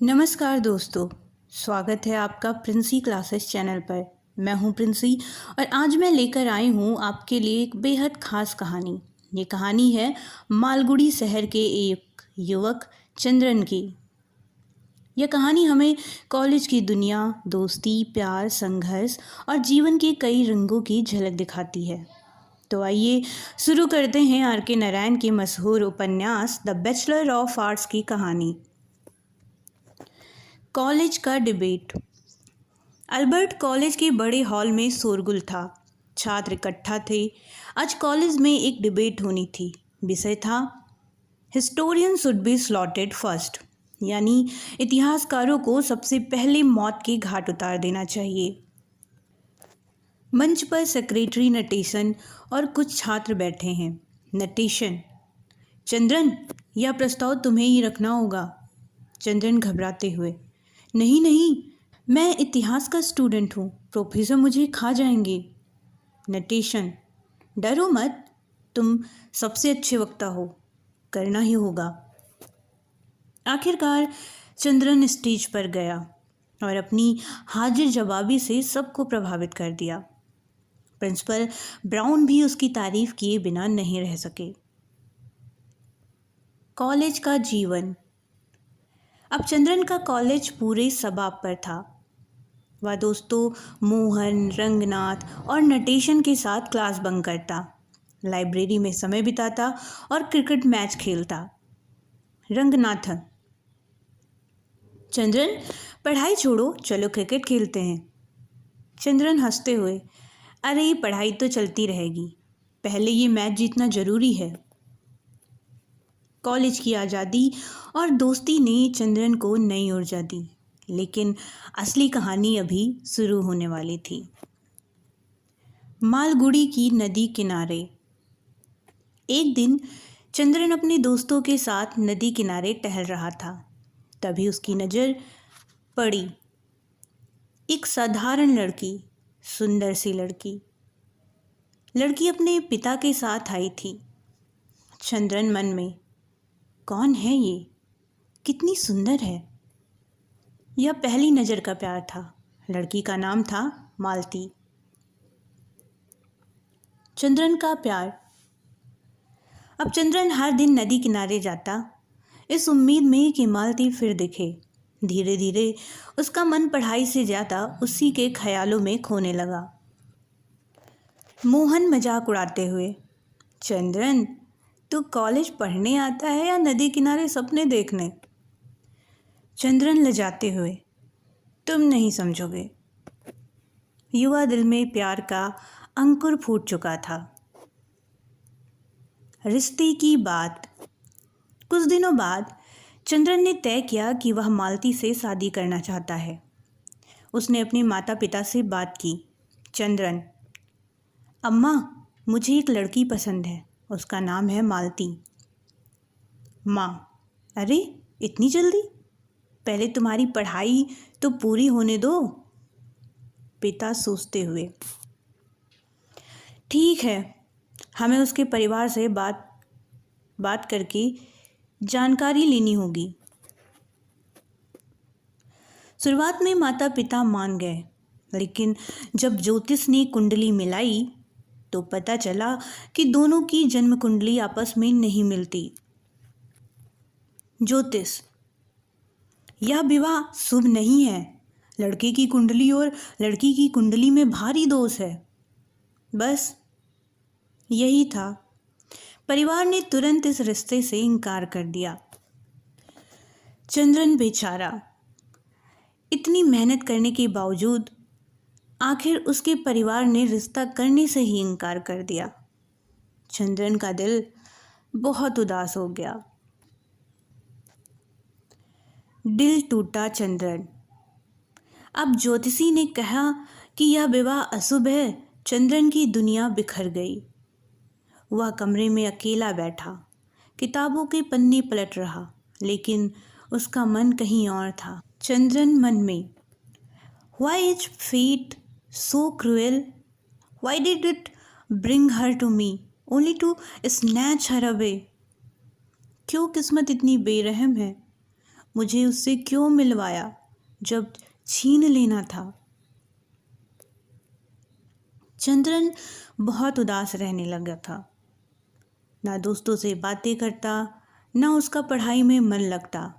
नमस्कार दोस्तों, स्वागत है आपका प्रिंसी क्लासेस चैनल पर। मैं हूं प्रिंसी और आज मैं लेकर आई हूं आपके लिए एक बेहद ख़ास कहानी। ये कहानी है मालगुडी शहर के एक युवक चंद्रन की। यह कहानी हमें कॉलेज की दुनिया, दोस्ती, प्यार, संघर्ष और जीवन के कई रंगों की झलक दिखाती है। तो आइए शुरू करते हैं आर के नारायण के मशहूर उपन्यास द बैचलर ऑफ आर्ट्स की कहानी। कॉलेज का डिबेट। अल्बर्ट कॉलेज के बड़े हॉल में शोरगुल था। छात्र इकट्ठा थे। आज कॉलेज में एक डिबेट होनी थी। विषय था historian should be slotted first, यानी इतिहासकारों को सबसे पहले मौत के घाट उतार देना चाहिए। मंच पर सेक्रेटरी नटेशन और कुछ छात्र बैठे हैं। नटेशन: चंद्रन, यह प्रस्ताव तुम्हें ही रखना होगा। चंद्रन घबराते हुए: नहीं नहीं, मैं इतिहास का स्टूडेंट हूँ, प्रोफेसर मुझे खा जाएंगे। नटेशन: डरो मत, तुम सबसे अच्छे वक्ता हो, करना ही होगा। आखिरकार चंद्रन स्टेज पर गया और अपनी हाजिर जवाबी से सबको प्रभावित कर दिया। प्रिंसिपल ब्राउन भी उसकी तारीफ किए बिना नहीं रह सके। कॉलेज का जीवन। अब चंद्रन का कॉलेज पूरे शबाब पर था। वह दोस्तों मोहन, रंगनाथ और नटेशन के साथ क्लास बंक करता, लाइब्रेरी में समय बिताता और क्रिकेट मैच खेलता। रंगनाथन: चंद्रन, पढ़ाई छोड़ो, चलो क्रिकेट खेलते हैं। चंद्रन हंसते हुए: अरे पढ़ाई तो चलती रहेगी, पहले ये मैच जीतना जरूरी है। कॉलेज की आज़ादी और दोस्ती ने चंद्रन को नई ऊर्जा दी, लेकिन असली कहानी अभी शुरू होने वाली थी। मालगुडी की नदी किनारे। एक दिन चंद्रन अपने दोस्तों के साथ नदी किनारे टहल रहा था। तभी उसकी नज़र पड़ी एक साधारण लड़की, सुंदर सी लड़की। लड़की अपने पिता के साथ आई थी। चंद्रन मन में, कौन है ये, कितनी सुंदर है। यह पहली नज़र का प्यार था। लड़की का नाम था मालती। चंद्रन का प्यार। अब चंद्रन हर दिन नदी किनारे जाता, इस उम्मीद में कि मालती फिर दिखे। धीरे धीरे उसका मन पढ़ाई से ज़्यादा उसी के ख्यालों में खोने लगा। मोहन मजाक उड़ाते हुए: चंद्रन, तू कॉलेज पढ़ने आता है या नदी किनारे सपने देखने? चंद्रन लजाते हुए: तुम नहीं समझोगे। युवा दिल में प्यार का अंकुर फूट चुका था। रिश्ते की बात। कुछ दिनों बाद चंद्रन ने तय किया कि वह मालती से शादी करना चाहता है। उसने अपने माता पिता से बात की। चंद्रन: अम्मा, मुझे एक लड़की पसंद है, उसका नाम है मालती। माँ: अरे इतनी जल्दी, पहले तुम्हारी पढ़ाई तो पूरी होने दो। पिता सोचते हुए: ठीक है, हमें उसके परिवार से बात करके जानकारी लेनी होगी। शुरुआत में माता पिता मान गए, लेकिन जब ज्योतिष ने कुंडली मिलाई तो पता चला कि दोनों की जन्म कुंडली आपस में नहीं मिलती। ज्योतिष: यह विवाह शुभ नहीं है। लड़के की कुंडली और लड़की की कुंडली में भारी दोष है। बस यही था। परिवार ने तुरंत इस रिश्ते से इनकार कर दिया। चंद्रन बेचारा, इतनी मेहनत करने के बावजूद आखिर उसके परिवार ने रिश्ता करने से ही इनकार कर दिया। चंद्रन का दिल बहुत उदास हो गया। दिल टूटा चंद्रन। अब ज्योतिषी ने कहा कि यह विवाह अशुभ है। चंद्रन की दुनिया बिखर गई। वह कमरे में अकेला बैठा, किताबों के पन्ने पलट रहा, लेकिन उसका मन कहीं और था। चंद्रन मन में: Why is fate so cruel? Why did it bring her to me only to snatch her away? क्यों किस्मत इतनी बेरहम है? मुझे उससे क्यों मिलवाया जब छीन लेना था। चंद्रन बहुत उदास रहने लगा था। ना दोस्तों से बातें करता, ना उसका पढ़ाई में मन लगता।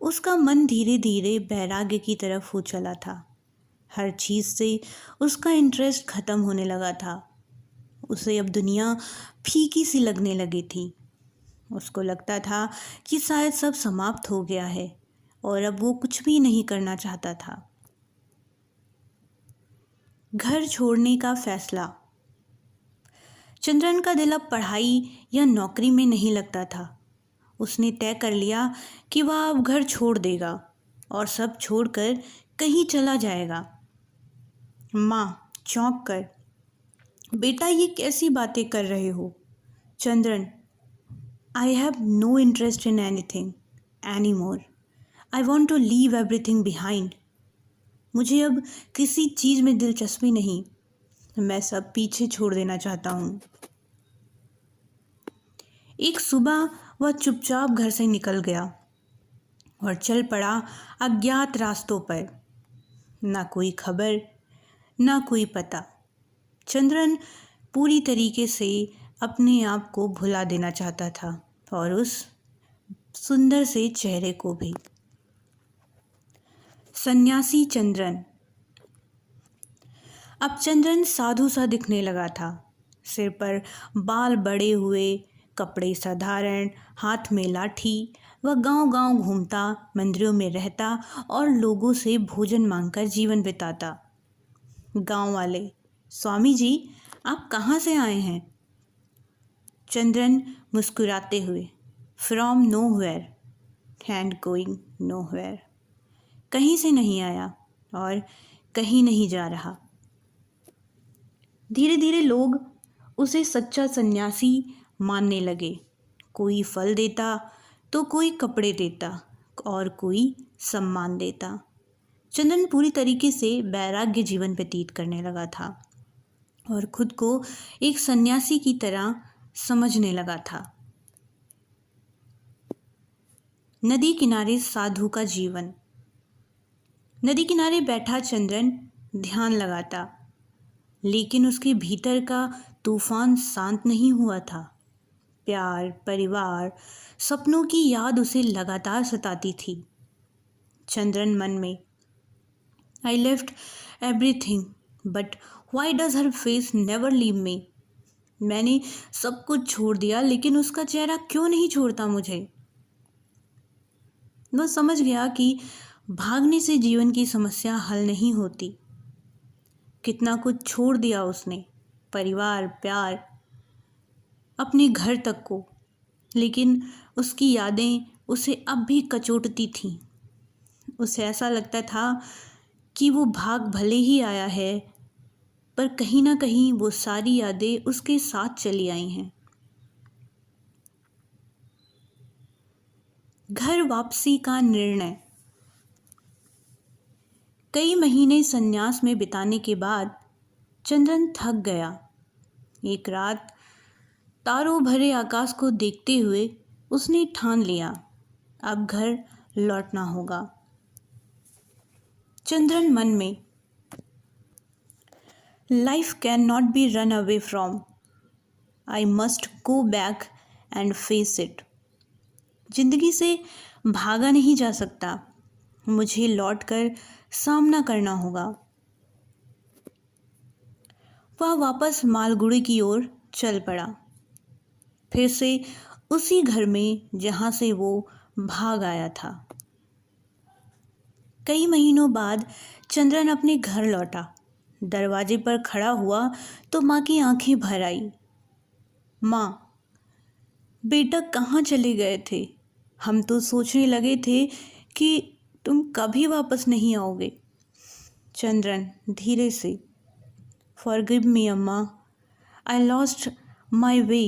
उसका मन धीरे धीरे वैराग्य की तरफ हो चला था। हर चीज़ से उसका इंटरेस्ट खत्म होने लगा था। उसे अब दुनिया फीकी सी लगने लगी थी। उसको लगता था कि शायद सब समाप्त हो गया है और अब वो कुछ भी नहीं करना चाहता था। घर छोड़ने का फैसला। चंद्रन का दिल अब पढ़ाई या नौकरी में नहीं लगता था। उसने तय कर लिया कि वह अब घर छोड़ देगा और सब छोड़कर कहीं चला जाएगा। माँ चौंक कर, बेटा ये कैसी बातें कर रहे हो? Chandran, I have no interest in anything any more. I want to leave everything behind. मुझे अब किसी चीज़ में दिलचस्पी नहीं। मैं सब पीछे छोड़ देना चाहता हूँ। एक सुबह वह चुपचाप घर से निकल गया और चल पड़ा अज्ञात रास्तों पर। ना कोई खबर, ना कोई पता। चंद्रन पूरी तरीके से अपने आप को भुला देना चाहता था और उस सुंदर से चेहरे को भी। सन्यासी चंद्रन। अब चंद्रन साधु सा दिखने लगा था। सिर पर बाल बड़े हुए, कपड़े साधारण, हाथ में लाठी। वह गांव-गांव घूमता, मंदिरों में रहता और लोगों से भोजन मांगकर जीवन बिताता। गांव वाले, स्वामी जी आप कहाँ से आए हैं? चंद्रन मुस्कुराते हुए, from nowhere and going nowhere. कहीं से नहीं आया और कहीं नहीं जा रहा। धीरे धीरे लोग उसे सच्चा सन्यासी मानने लगे। कोई फल देता तो कोई कपड़े देता और कोई सम्मान देता। चंद्रन पूरी तरीके से वैराग्य जीवन व्यतीत करने लगा था और खुद को एक सन्यासी की तरह समझने लगा था। नदी किनारे साधु का जीवन। नदी किनारे बैठा चंद्रन ध्यान लगाता, लेकिन उसके भीतर का तूफान शांत नहीं हुआ था। प्यार, परिवार, सपनों की याद उसे लगातार सताती थी। चंद्रन मन में, I left everything but why does her face never leave me. मैंने सब कुछ छोड़ दिया लेकिन उसका चेहरा क्यों नहीं छोड़ता मुझे। वह समझ गया कि भागने से जीवन की समस्या हल नहीं होती। कितना कुछ छोड़ दिया उसने, परिवार, प्यार, अपने घर तक को, लेकिन उसकी यादें उसे अब भी कचोटती थीं। उसे ऐसा लगता था कि वो भाग भले ही आया है, पर कहीं ना कहीं वो सारी यादें उसके साथ चली आई हैं। घर वापसी का निर्णय। कई महीने संन्यास में बिताने के बाद चंद्रन थक गया। एक रात तारों भरे आकाश को देखते हुए उसने ठान लिया, अब घर लौटना होगा। चंद्रन मन में, life can not be run away from, I must go back and face it. जिंदगी से भागा नहीं जा सकता, मुझे लौटकर सामना करना होगा। वह वापस मालगुड़ी की ओर चल पड़ा, फिर से उसी घर में जहां से वो भाग आया था। कई महीनों बाद चंद्रन अपने घर लौटा। दरवाजे पर खड़ा हुआ तो माँ की आंखें भर आई। माँ, बेटा कहाँ चले गए थे? हम तो सोचने लगे थे कि तुम कभी वापस नहीं आओगे। चंद्रन धीरे से, फॉरगिव मी अम्मा, I lost my way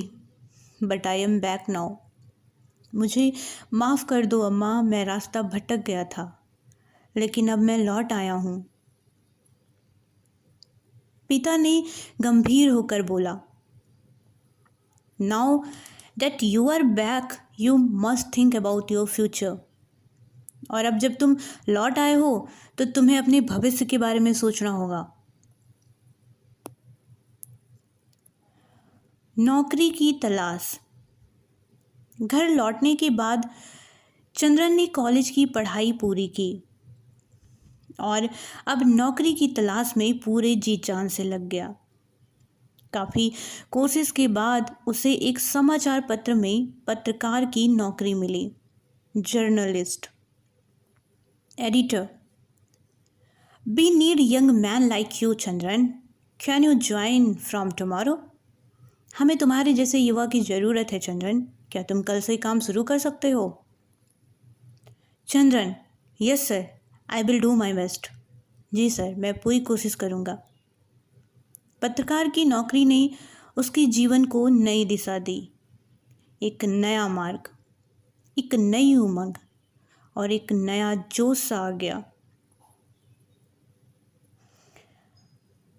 but I am back now. मुझे माफ़ कर दो अम्मा, मैं रास्ता भटक गया था, लेकिन अब मैं लौट आया हूँ। पिता ने गंभीर होकर बोला, now that you are back you must think about your future. और अब जब तुम लौट आए हो तो तुम्हें अपने भविष्य के बारे में सोचना होगा। नौकरी की तलाश। घर लौटने के बाद चंद्रन ने कॉलेज की पढ़ाई पूरी की और अब नौकरी की तलाश में पूरे जी जान से लग गया। काफ़ी कोशिश के बाद उसे एक समाचार पत्र में पत्रकार की नौकरी मिली। Journalist. Editor. We need young man like you Chandran, can you join from tomorrow. हमें तुम्हारे जैसे युवा की ज़रूरत है चंद्रन, क्या तुम कल से काम शुरू कर सकते हो। Chandran. Yes sir, I will do my best. जी सर, मैं पूरी कोशिश करूँगा। पत्रकार की नौकरी ने उसके जीवन को नई दिशा दी। एक नया मार्ग, एक नई उमंग और एक नया जोश सा आ गया।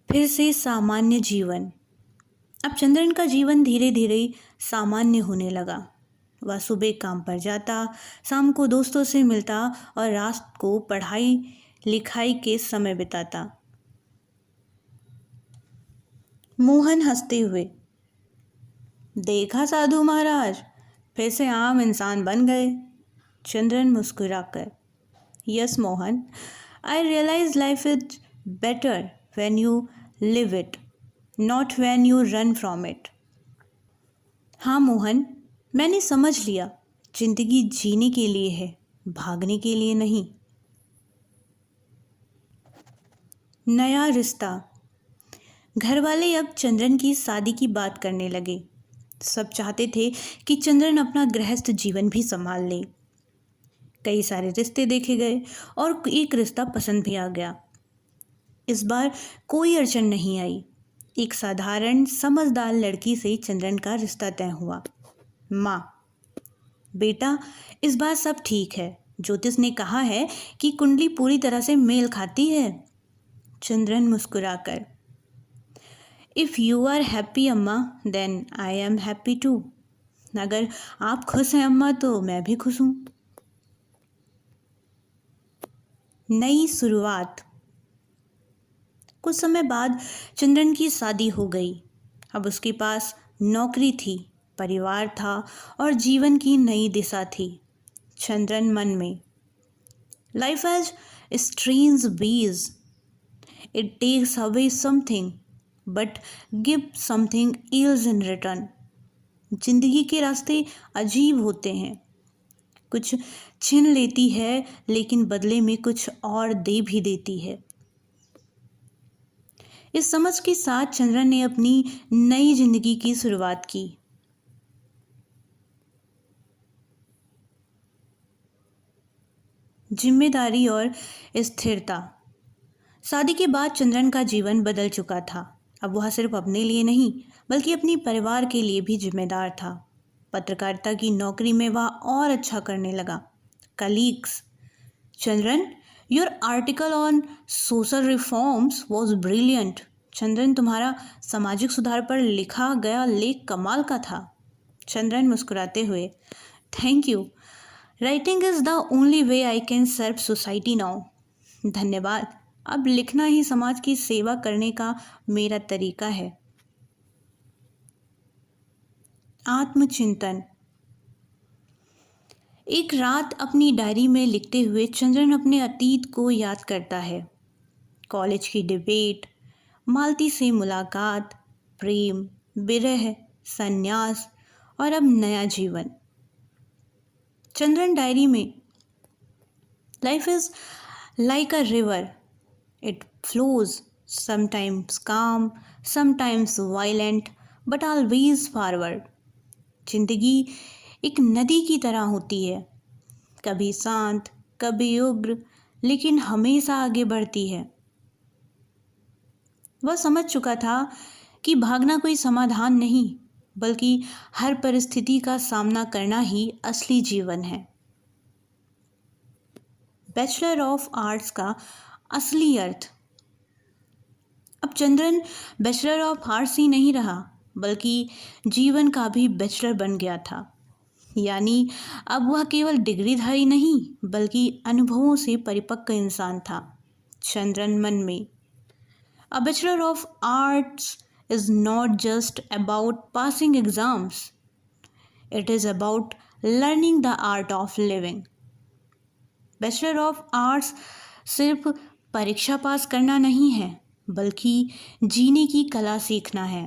फिर से सामान्य जीवन। अब चंद्रन का जीवन धीरे धीरे सामान्य होने लगा। वह सुबह काम पर जाता, शाम को दोस्तों से मिलता और रात को पढ़ाई लिखाई के समय बिताता। मोहन हंसते हुए। देखा साधु महाराज, फिर से आम इंसान बन गए। चंद्रन मुस्कुराकर। Yes Mohan, I realise life is better when you live it, not when you run from it. हाँ मोहन, मैंने समझ लिया, जिंदगी जीने के लिए है, भागने के लिए नहीं। नया रिश्ता। घर वाले अब चंद्रन की शादी की बात करने लगे। सब चाहते थे कि चंद्रन अपना गृहस्थ जीवन भी संभाल ले। कई सारे रिश्ते देखे गए और एक रिश्ता पसंद भी आ गया। इस बार कोई अड़चन नहीं आई। एक साधारण समझदार लड़की से चंद्रन का रिश्ता तय हुआ। माँ। बेटा, इस बार सब ठीक है। ज्योतिष ने कहा है कि कुंडली पूरी तरह से मेल खाती है। चंद्रन मुस्कुराकर। If you are happy amma, then I am happy too. अगर आप खुश हैं अम्मा तो मैं भी खुश हूँ। नई शुरुआत। कुछ समय बाद चंद्रन की शादी हो गई। अब उसके पास नौकरी थी, परिवार था और जीवन की नई दिशा थी। चंद्रन मन में। Life has strange ways, it takes away something but give something else in return. जिंदगी के रास्ते अजीब होते हैं, कुछ छीन लेती है लेकिन बदले में कुछ और दे भी देती है। इस समझ के साथ चंद्रन ने अपनी नई जिंदगी की शुरुआत की। जिम्मेदारी और स्थिरता। शादी के बाद चंद्रन का जीवन बदल चुका था। अब वह सिर्फ अपने लिए नहीं बल्कि अपने परिवार के लिए भी जिम्मेदार था। पत्रकारिता की नौकरी में वह और अच्छा करने लगा। Colleagues. Chandran, your article on social reforms was brilliant. Chandran, तुम्हारा सामाजिक सुधार पर लिखा गया लेख कमाल का था। चंद्रन मुस्कुराते हुए। Thank you, writing is the only way I can serve society now. धन्यवाद, अब लिखना ही समाज की सेवा करने का मेरा तरीका है। आत्मचिंतन। एक रात अपनी डायरी में लिखते हुए चंद्रन अपने अतीत को याद करता है। कॉलेज की डिबेट, मालती से मुलाकात, प्रेम, विरह, संन्यास और अब नया जीवन। चंद्रन डायरी में। Life is like a river, it flows, sometimes calm, sometimes violent, but always forward. जिंदगी एक नदी की तरह होती है, कभी शांत, कभी उग्र, लेकिन हमेशा आगे बढ़ती है। वह समझ चुका था कि भागना कोई समाधान नहीं, बल्कि हर परिस्थिति का सामना करना ही असली जीवन है। बैचलर ऑफ आर्ट्स का असली अर्थ। अब चंद्रन बैचलर ऑफ आर्ट्स ही नहीं रहा, बल्कि जीवन का भी बैचलर बन गया था। यानी अब वह केवल डिग्रीधारी नहीं बल्कि अनुभवों से परिपक्व इंसान था। चंद्रन मन में a bachelor of arts is not just about passing exams, it is about learning the art of living. Bachelor of arts सिर्फ परीक्षा पास करना नहीं है बल्कि जीने की कला सीखना है।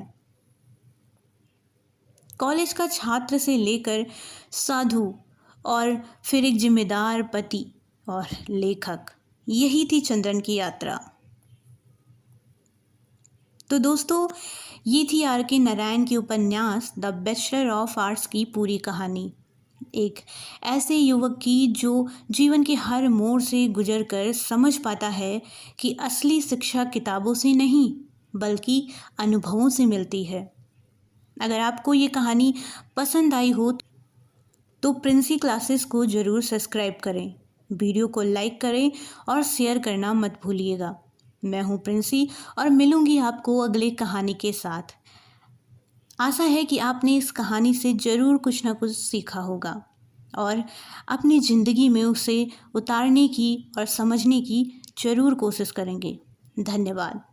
कॉलेज का छात्र से लेकर साधु और फिर एक जिम्मेदार पति और लेखक, यही थी चंद्रन की यात्रा। तो दोस्तों, ये थी आर के नारायण की उपन्यास द बैचलर ऑफ आर्ट्स की पूरी कहानी। एक ऐसे युवक की जो जीवन के हर मोड़ से गुजरकर समझ पाता है कि असली शिक्षा किताबों से नहीं बल्कि अनुभवों से मिलती है। अगर आपको ये कहानी पसंद आई हो तो प्रिंसी क्लासेस को ज़रूर सब्सक्राइब करें, वीडियो को लाइक करें और शेयर करना मत भूलिएगा। मैं हूँ प्रिंसी और मिलूँगी आपको अगले कहानी के साथ। आशा है कि आपने इस कहानी से ज़रूर कुछ ना कुछ सीखा होगा और अपनी ज़िंदगी में उसे उतारने की और समझने की ज़रूर कोशिश करेंगे। धन्यवाद।